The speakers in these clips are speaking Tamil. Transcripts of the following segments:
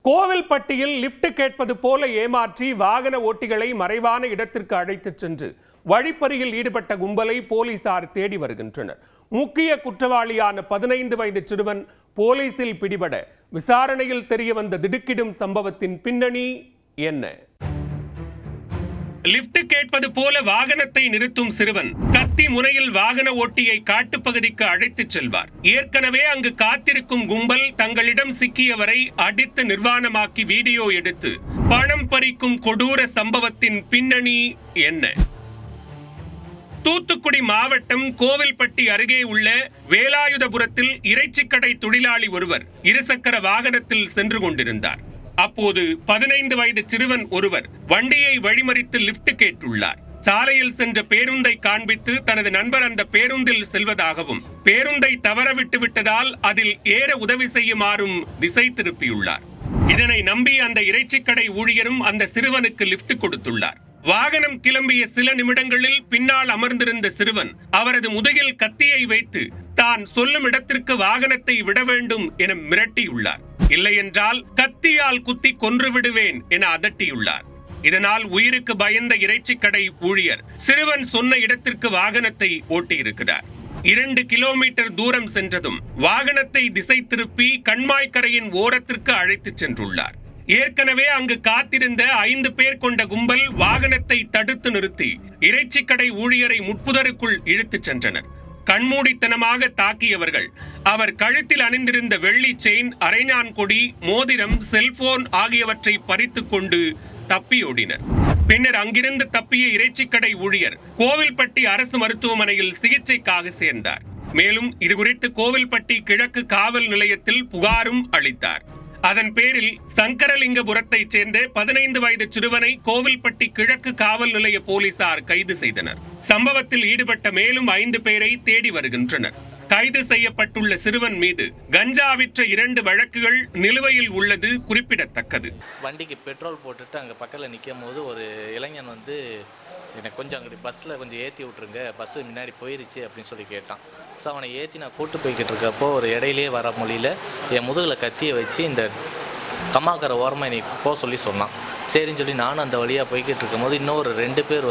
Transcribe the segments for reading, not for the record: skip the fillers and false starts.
கோவில்பட்டியில் லிப்ட் கேட்பது போல ஏமாற்றி வாகன ஓட்டிகளை மறைவான இடத்திற்கு அழைத்துச் சென்று வழிப்பறியில் ஈடுபட்ட கும்பலை போலீசார் தேடி வருகின்றனர். முக்கிய குற்றவாளியான 15 வயது சிறுவன் போலீசில் பிடிபட விசாரணையில் தெரியவந்த திடுக்கிடும் சம்பவத்தின் பின்னணி என்ன? லிப்ட் கேட்பது போல வாகனத்தை நிறுத்தும் சிறுவன் கத்தி முனையில் வாகன ஓட்டியை காட்டுப்பகுதிக்கு அழைத்துச் செல்வார். ஏற்கனவே அங்கு காத்திருக்கும் கும்பல் தங்களிடம் சிக்கியவரை அடித்து நிர்வாணமாக்கி வீடியோ எடுத்து பணம் பறிக்கும் கொடூர சம்பவத்தின் பின்னணி என்ன? தூத்துக்குடி மாவட்டம் கோவில்பட்டி அருகே உள்ள வேலாயுதபுரத்தில் இறைச்சிக்கடை தொழிலாளி ஒருவர் இருசக்கர வாகனத்தில் சென்று கொண்டிருந்தார். அப்போது 15 வயது சிறுவன் ஒருவர் வண்டியை வழிமறித்து லிப்ட் கேட்டுள்ளார். சாலையில் சென்ற பேருந்தை காண்பித்து தனது நண்பர் அந்த பேருந்தில் செல்வதாகவும் பேருந்தை தவறவிட்டு விட்டதால் அதில் ஏற உதவி செய்யுமாறும் திசை திருப்பியுள்ளார். இதனை நம்பி அந்த இறைச்சிக்கடை ஊழியரும் அந்த சிறுவனுக்கு லிப்ட் கொடுத்துள்ளார். வாகனம் கிளம்பிய சில நிமிடங்களில் பின்னால் அமர்ந்திருந்த சிறுவன் அவரது முதுகில் கத்தியை வைத்து தான் சொல்லும் இடத்திற்கு வாகனத்தை விட வேண்டும் என மிரட்டியுள்ளார். இல்லையென்றால் கத்தியால் குத்தி கொன்று விடுவேன் என அதட்டியுள்ளார். இதனால் உயிருக்கு பயந்த இறைச்சிக்கடை ஊழியர் சிறுவன் சொன்ன இடத்திற்கு வாகனத்தை ஓட்டியிருக்கிறார். 2 கிலோமீட்டர் தூரம் சென்றதும் வாகனத்தை திசை திருப்பி கண்மாய்க்கரையின் ஓரத்திற்கு அழைத்துச் சென்றுள்ளார். ஏற்கனவே அங்கு காத்திருந்த 5 பேர் கொண்ட கும்பல் வாகனத்தை தடுத்து நிறுத்தி இறைச்சிக்கடை ஊழியரை முட்புதருக்குள் இழுத்துச் சென்றனர். கண்மூடித்தனமாக தாக்கியவர்கள் அவர் கழுத்தில் அணிந்திருந்த வெள்ளி செயின், அரைஞான் கொடி, மோதிரம், செல்போன் ஆகியவற்றை பறித்துக் கொண்டு தப்பியோடினர். பின்னர் அங்கிருந்து தப்பிய இறைச்சிக்கடை ஊழியர் கோவில்பட்டி அரசு மருத்துவமனையில் சிகிச்சைக்காக சேர்ந்தார். மேலும் இதுகுறித்து கோவில்பட்டி கிழக்கு காவல் நிலையத்தில் புகாரும் அளித்தார். அதன் பேரில் சங்கரலிங்கபுரத்தைச் சேர்ந்த 15 வயது சிறுவனை கோவில்பட்டி கிழக்கு காவல் நிலைய போலீசார் கைது செய்தனர். சம்பவத்தில் ஈடுபட்ட மேலும் 5 பேரை தேடி வருகின்றனர். கைது செய்யப்பட்டுள்ள சிறுவன் மீது கஞ்சா விற்ற 2 வழக்குகள் நிலுவையில் உள்ளது குறிப்பிடத்தக்கது. வண்டிக்கு பெட்ரோல் போட்டுட்டு அங்கே பக்கத்தில் நிற்கும் போது ஒரு இளைஞன் எனக்கு கொஞ்சம் அங்கே பஸ்ஸில் கொஞ்சம் ஏற்றி விட்ருங்க, பஸ்ஸு முன்னாடி போயிருச்சு அப்படின்னு சொல்லி கேட்டான். ஸோ அவனை ஏற்றி நான் கூட்டு போய்கிட்டு இருக்கப்போ ஒரு இடையிலே வர மொழியில் என் முதுகில் கத்தியை வச்சு இந்த கம்மாக்கரை ஓரமாக என்னை போக சொன்னான். சரின்னு சொல்லி நானும் அந்த வழியாக போய்கிட்டு இருக்கும்போது இன்னொரு 2 பேர்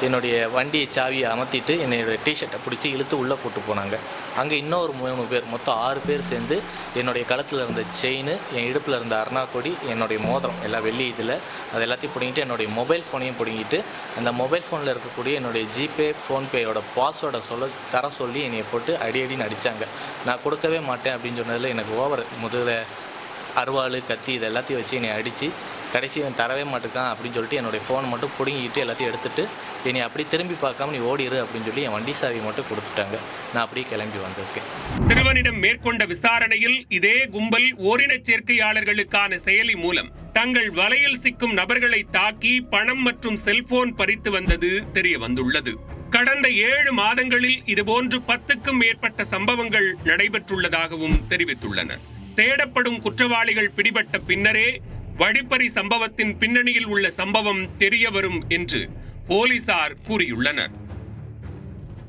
என்னுடைய வண்டியை சாவியை அமர்த்திட்டு என்னுடைய டிஷர்ட்டை பிடிச்சி இழுத்து உள்ளே கூட்டு போனாங்க. அங்கே இன்னொரு 3 பேர், மொத்தம் 6 பேர் சேர்ந்து என்னுடைய கழுத்தில் இருந்த செயின், என் இடுப்பில் இருந்த அருணாக்கொடி, என்னுடைய மோதிரம் எல்லாம் வெள்ளி இதில் அது எல்லாத்தையும் பிடிங்கிட்டு என்னுடைய மொபைல் ஃபோனையும் பிடிங்கிட்டு அந்த மொபைல் ஃபோனில் இருக்கக்கூடிய என்னுடைய ஜிபே, ஃபோன்பேயோட பாஸ்வேர்டை தர சொல்லி என்னை போட்டு அடின்னு அடித்தாங்க. நான் கொடுக்கவே மாட்டேன் அப்படின்னு சொன்னதில் எனக்கு ஓவர் முதுகில் அருவாள், கத்தி இது எல்லாத்தையும் வச்சு என்னை அடித்து கடைசி இவன் தரவே மாட்டேக்கான் அப்படின்னு சொல்லிட்டு என்னுடைய ஃபோனை மட்டும் பிடுங்கிட்டு எல்லாத்தையும் எடுத்துகிட்டு என்னை அப்படி திரும்பி பார்க்காம நீ ஓடிடு அப்படின்னு சொல்லி என் வண்டி சாவி மட்டும் கொடுத்துட்டாங்க. நான் அப்படியே கிளம்பி வந்திருக்கேன். சிறுவனிடம் மேற்கொண்ட விசாரணையில் இதே கும்பல் ஓரினச் சேர்க்கையாளர்களுக்கான செயலி மூலம் தங்கள் வலையில் சிக்கும் நபர்களை தாக்கி பணம் மற்றும் செல்போன் பறித்து வந்தது தெரிய வந்துள்ளது. கடந்த 7 மாதங்களில் இதுபோன்று 10க்கும் மேற்பட்ட சம்பவங்கள் நடைபெற்றுள்ளதாகவும் தெரிவித்துள்ளனர். தேடப்படும் குற்றவாளிகள் பிடிபட்ட பின்னரே வழிப்பறி சம்பவத்தின் பின்னணியில் உள்ள சம்பவம் தெரிய வரும் என்று போலீசார் கூறியுள்ளனர்.